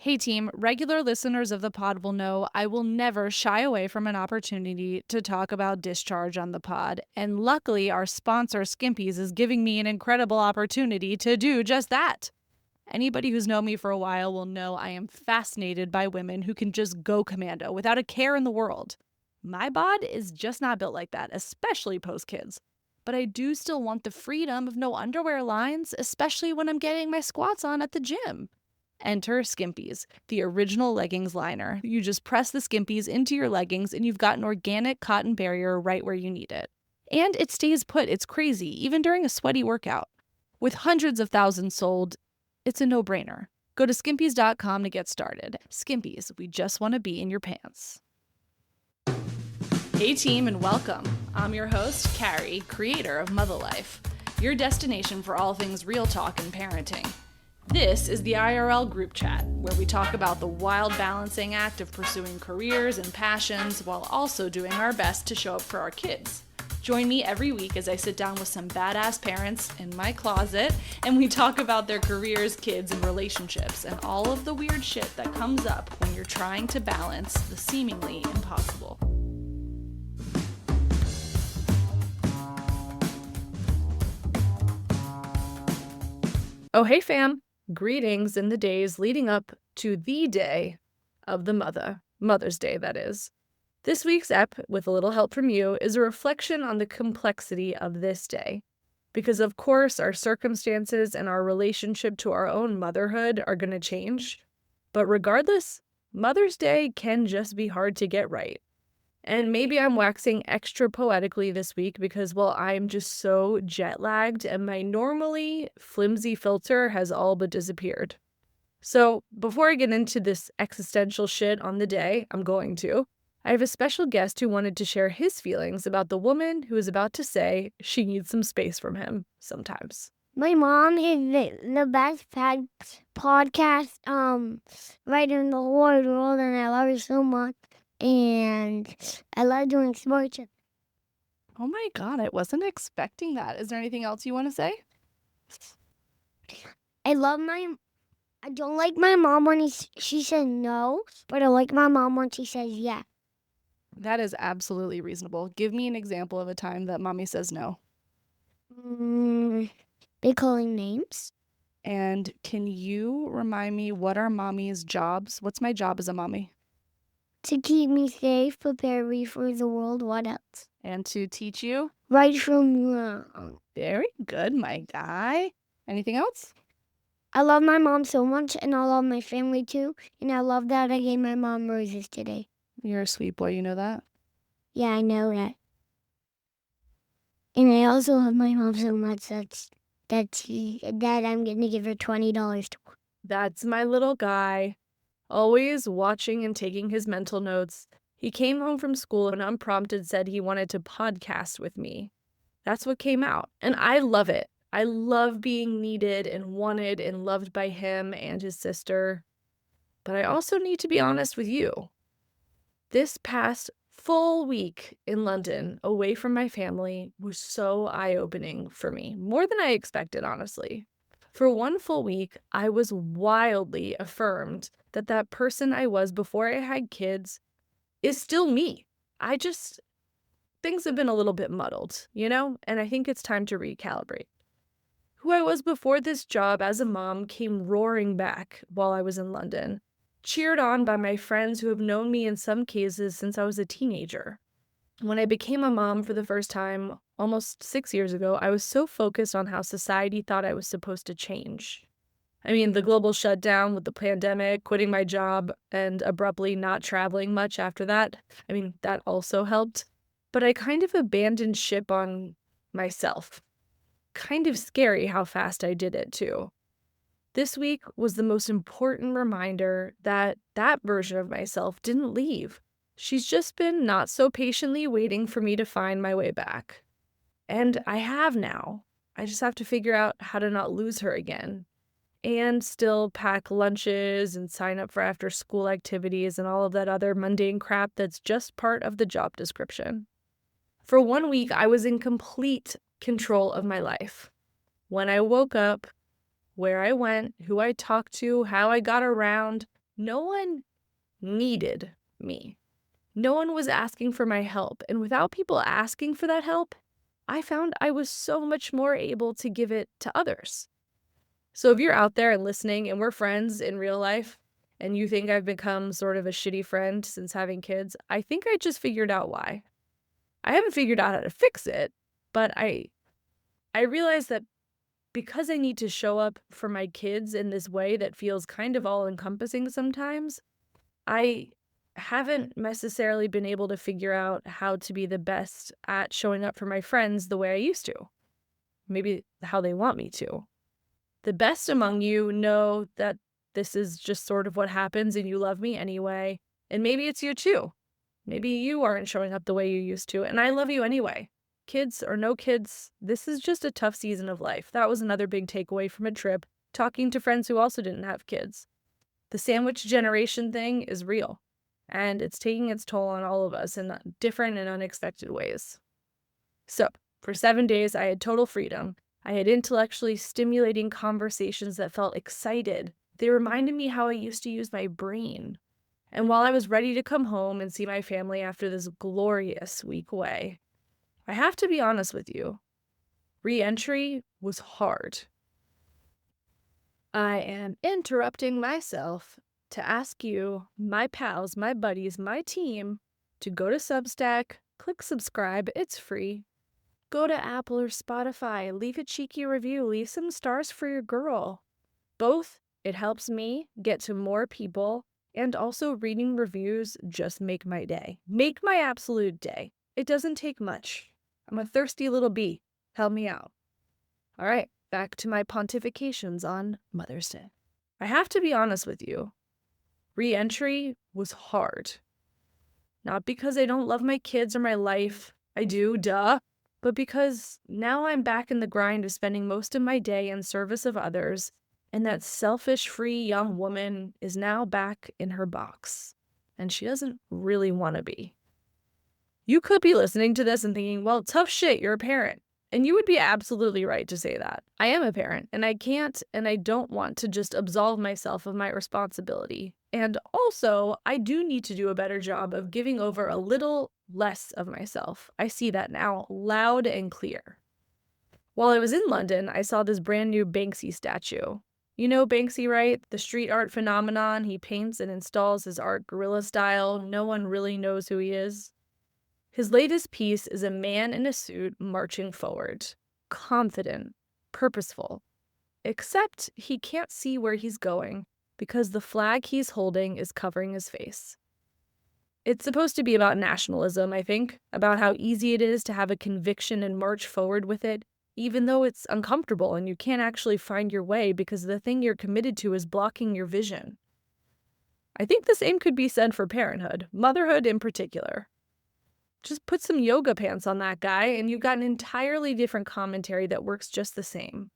Hey team, regular listeners of the pod will know I will never shy away from an opportunity to talk about discharge on the pod, and luckily our sponsor Skimpies is giving me an incredible opportunity to do just that. Anybody who's known me for a while will know I am fascinated by women who can just go commando without a care in the world. My bod is just not built like that, especially post kids. But I do still want the freedom of no underwear lines, especially when I'm getting my squats on at the gym. Enter Skimpies, the original leggings liner. You just press the Skimpies into your leggings and you've got an organic cotton barrier right where you need it. And it stays put. It's crazy, even during a sweaty workout. With hundreds of thousands sold, it's a no-brainer. Go to skimpies.com to get started. Skimpies, we just want to be in your pants. Hey team, and welcome. I'm your host, Kari, creator of Mother Life, your destination for all things real talk and parenting. This is the IRL group chat, where we talk about the wild balancing act of pursuing careers and passions while also doing our best to show up for our kids. Join me every week as I sit down with some badass parents in my closet and we talk about their careers, kids, and relationships and all of the weird shit that comes up when you're trying to balance the seemingly impossible. Oh, hey fam. Greetings in the days leading up to the day of the Mother's Day, that is. This week's ep, with a little help from you, is a reflection on the complexity of this day. Because of course, our circumstances and our relationship to our own motherhood are going to change. But regardless, Mother's Day can just be hard to get right. And maybe I'm waxing extra poetically this week because, well, I'm just so jet lagged and my normally flimsy filter has all but disappeared. So before I get into this existential shit on the day, I have a special guest who wanted to share his feelings about the woman who is about to say she needs some space from him sometimes. My mom is the best podcast right in the whole world, and I love her so much. And I love doing sports. Oh my God, I wasn't expecting that. Is there anything else you want to say? I don't like my mom when she says no, but I like my mom when she says yeah. That is absolutely reasonable. Give me an example of a time that mommy says no. They calling names. And can you remind me what are mommy's jobs? What's my job as a mommy? To keep me safe, prepare me for the world. What else? And to teach you? Right from wrong. Very good, my guy. Anything else? I love my mom so much, and I love my family too. And I love that I gave my mom roses today. You're a sweet boy, you know that? Yeah, I know that. And I also love my mom so much that I'm going to give her $20 to. That's my little guy. Always watching and taking his mental notes. He came home from school and unprompted said he wanted to podcast with me. That's what came out. And I love it. I love being needed and wanted and loved by him and his sister. But I also need to be honest with you. This past full week in London, away from my family, was so eye-opening for me. More than I expected, honestly. For one full week, I was wildly affirmed that person I was before I had kids is still me. Things have been a little bit muddled, you know? And I think it's time to recalibrate. Who I was before this job as a mom came roaring back while I was in London, cheered on by my friends who have known me in some cases since I was a teenager. When I became a mom for the first time almost 6 years ago, I was so focused on how society thought I was supposed to change. I mean, the global shutdown with the pandemic, quitting my job, and abruptly not traveling much after that, that also helped. But I kind of abandoned ship on myself. Kind of scary how fast I did it, too. This week was the most important reminder that version of myself didn't leave. She's just been not so patiently waiting for me to find my way back. And I have now. I just have to figure out how to not lose her again. And still pack lunches and sign up for after-school activities and all of that other mundane crap that's just part of the job description. For 1 week, I was in complete control of my life. When I woke up, where I went, who I talked to, how I got around, No one needed me. No one was asking for my help. And without people asking for that help, I found I was so much more able to give it to others. So if you're out there and listening and we're friends in real life and you think I've become sort of a shitty friend since having kids, I think I just figured out why. I haven't figured out how to fix it, but I realized that because I need to show up for my kids in this way that feels kind of all-encompassing sometimes, I haven't necessarily been able to figure out how to be the best at showing up for my friends the way I used to. Maybe how they want me to. The best among you know that this is just sort of what happens and you love me anyway. And maybe it's you too. Maybe you aren't showing up the way you used to, and I love you anyway. Kids or no kids, this is just a tough season of life. That was another big takeaway from a trip, talking to friends who also didn't have kids. The sandwich generation thing is real, and it's taking its toll on all of us in different and unexpected ways. So, for 7 days, I had total freedom. I had intellectually stimulating conversations that felt excited. They reminded me how I used to use my brain. And while I was ready to come home and see my family after this glorious week away, I have to be honest with you. Re-entry was hard. I am interrupting myself to ask you, my pals, my buddies, my team, to go to Substack, click subscribe, it's free. Go to Apple or Spotify, leave a cheeky review, leave some stars for your girl. Both, it helps me get to more people, and also reading reviews just make my day. Make my absolute day. It doesn't take much. I'm a thirsty little bee. Help me out. All right, back to my pontifications on Mother's Day. I have to be honest with you. Re-entry was hard. Not because I don't love my kids or my life. I do, duh. But because now I'm back in the grind of spending most of my day in service of others, and that selfish, free young woman is now back in her box. And she doesn't really want to be. You could be listening to this and thinking, well, tough shit, you're a parent. And you would be absolutely right to say that. I am a parent, and I can't and I don't want to just absolve myself of my responsibility. And also, I do need to do a better job of giving over a little less of myself. I see that now loud and clear. While I was in London, I saw this brand new Banksy statue. You know Banksy, right? The street art phenomenon. He paints and installs his art guerrilla style. No one really knows who he is. His latest piece is a man in a suit marching forward, confident, purposeful, except he can't see where he's going because the flag he's holding is covering his face. It's supposed to be about nationalism, I think, about how easy it is to have a conviction and march forward with it, even though it's uncomfortable and you can't actually find your way because the thing you're committed to is blocking your vision. I think the same could be said for parenthood, motherhood in particular. Just put some yoga pants on that guy and you've got an entirely different commentary that works just the same.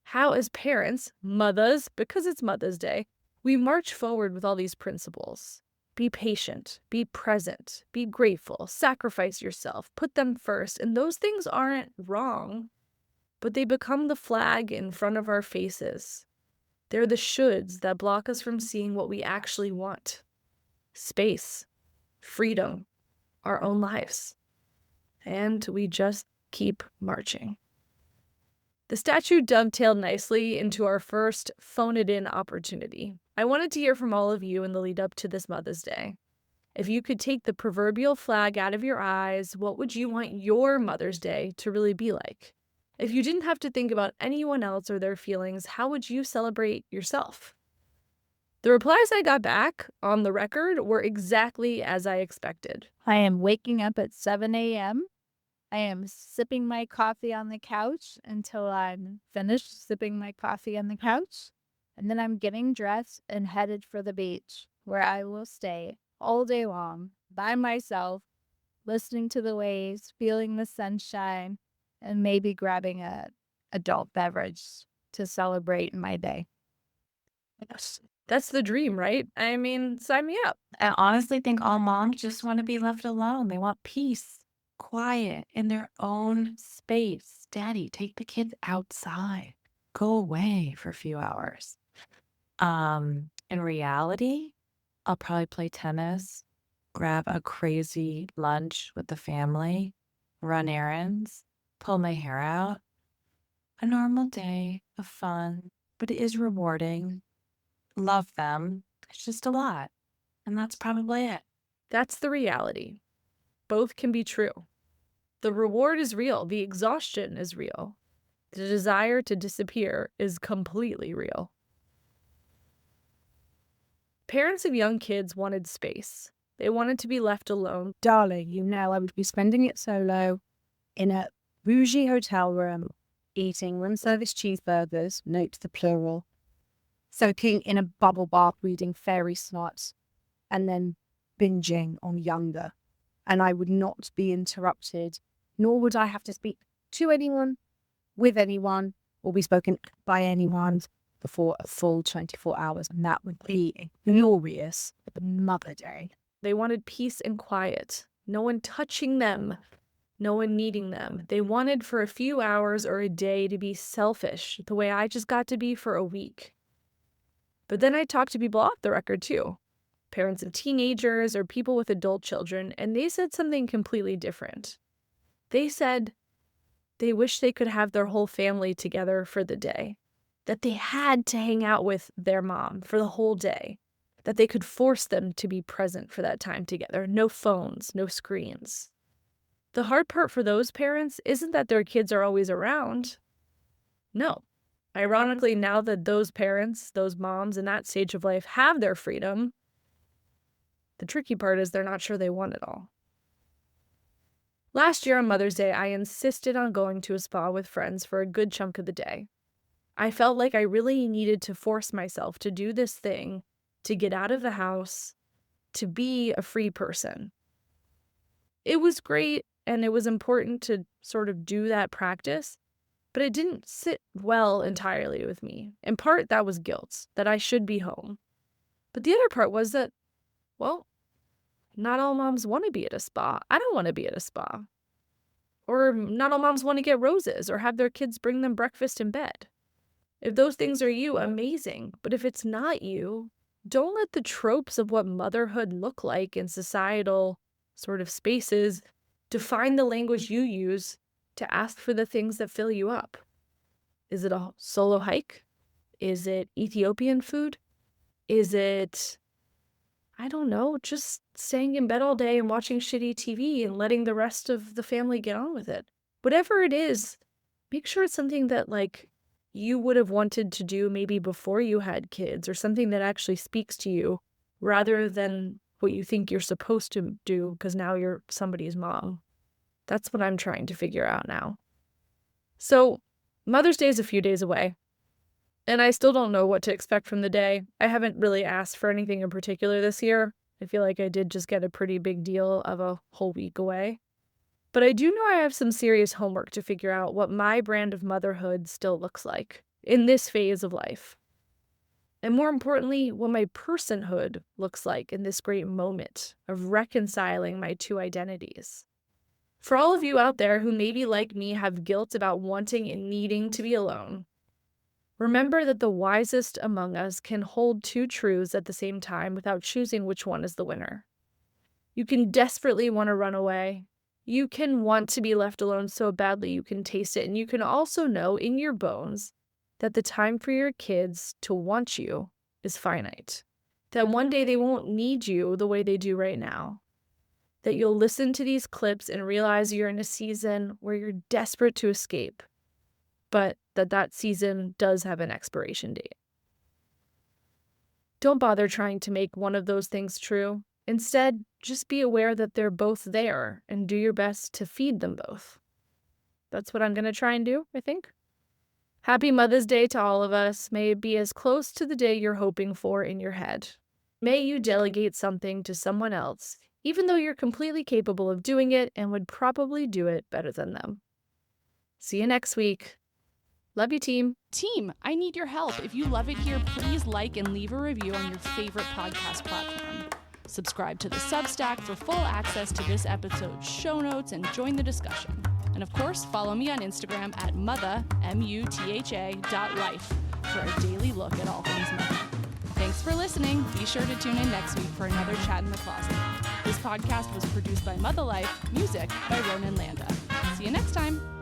How, as parents, mothers, because it's Mother's Day, we march forward with all these principles. Be patient, be present, be grateful, sacrifice yourself, put them first. And those things aren't wrong, but they become the flag in front of our faces. They're the shoulds that block us from seeing what we actually want. Space, freedom, our own lives. And we just keep marching. The statue dovetailed nicely into our first Phone It In opportunity. I wanted to hear from all of you in the lead up to this Mother's Day. If you could take the proverbial flag out of your eyes, what would you want your Mother's Day to really be like? If you didn't have to think about anyone else or their feelings, how would you celebrate yourself? The replies I got back, on the record, were exactly as I expected. I am waking up at 7 a.m. I am sipping my coffee on the couch until I'm finished sipping my coffee on the couch. And then I'm getting dressed and headed for the beach, where I will stay all day long by myself, listening to the waves, feeling the sunshine, and maybe grabbing a adult beverage to celebrate my day. Yes. That's the dream, right? I mean, sign me up. I honestly think all moms just want to be left alone. They want peace, quiet, in their own space. Daddy, take the kids outside. Go away for a few hours. In reality, I'll probably play tennis, grab a crazy lunch with the family, run errands, pull my hair out. A normal day of fun, but it is rewarding. Love them. It's just a lot. And that's probably it. That's the reality. Both can be true. The reward is real. The exhaustion is real. The desire to disappear is completely real. Parents of young kids wanted space. They wanted to be left alone. Darling, you know I would be spending it solo in a bougie hotel room, eating room service cheeseburgers, note the plural, soaking in a bubble bath reading fairy slots, and then binging on Younger. And I would not be interrupted, nor would I have to speak to anyone, with anyone, or be spoken by anyone before a full 24 hours. And that would be a glorious Mother Day. They wanted peace and quiet. No one touching them. No one needing them. They wanted for a few hours or a day to be selfish, the way I just got to be for a week. But then I talked to people off the record too. Parents of teenagers or people with adult children, and they said something completely different. They said they wish they could have their whole family together for the day, that they had to hang out with their mom for the whole day, that they could force them to be present for that time together. No phones, no screens. The hard part for those parents isn't that their kids are always around. No. Ironically, now that those parents, those moms in that stage of life have their freedom, the tricky part is they're not sure they want it all. Last year on Mother's Day, I insisted on going to a spa with friends for a good chunk of the day. I felt like I really needed to force myself to do this thing, to get out of the house, to be a free person. It was great, and it was important to sort of do that practice, but it didn't sit well entirely with me. In part, that was guilt, that I should be home. But the other part was that, well, not all moms want to be at a spa. I don't want to be at a spa. Or not all moms want to get roses or have their kids bring them breakfast in bed. If those things are you, amazing. But if it's not you, don't let the tropes of what motherhood look like in societal sort of spaces define the language you use to ask for the things that fill you up. Is it a solo hike? Is it Ethiopian food? Is it, I don't know, just staying in bed all day and watching shitty TV and letting the rest of the family get on with it? Whatever it is, make sure it's something that you would have wanted to do maybe before you had kids, or something that actually speaks to you rather than what you think you're supposed to do because now you're somebody's mom. That's what I'm trying to figure out now. So Mother's Day is a few days away, and I still don't know what to expect from the day. I haven't really asked for anything in particular this year. I feel like I did just get a pretty big deal of a whole week away. But I do know I have some serious homework to figure out what my brand of motherhood still looks like in this phase of life. And more importantly, what my personhood looks like in this great moment of reconciling my two identities. For all of you out there who maybe like me have guilt about wanting and needing to be alone, remember that the wisest among us can hold two truths at the same time without choosing which one is the winner. You can desperately want to run away. You can want to be left alone so badly you can taste it. And you can also know in your bones that the time for your kids to want you is finite. That one day they won't need you the way they do right now. That you'll listen to these clips and realize you're in a season where you're desperate to escape, but that season does have an expiration date. Don't bother trying to make one of those things true. Instead, just be aware that they're both there and do your best to feed them both. That's what I'm going to try and do, I think. Happy Mother's Day to all of us. May it be as close to the day you're hoping for in your head. May you delegate something to someone else, even though you're completely capable of doing it and would probably do it better than them. See you next week. Love you, team. Team, I need your help. If you love it here, please like and leave a review on your favorite podcast platform. Subscribe to the Substack for full access to this episode's show notes and join the discussion. And of course, follow me on Instagram at Mutha, Mutha.life for a daily look at all things mother. Thanks for listening. listening. Be sure to tune in next week for another Chat in the Closet. This podcast was produced by Mother Life, music by Ronan Landa. See you next time.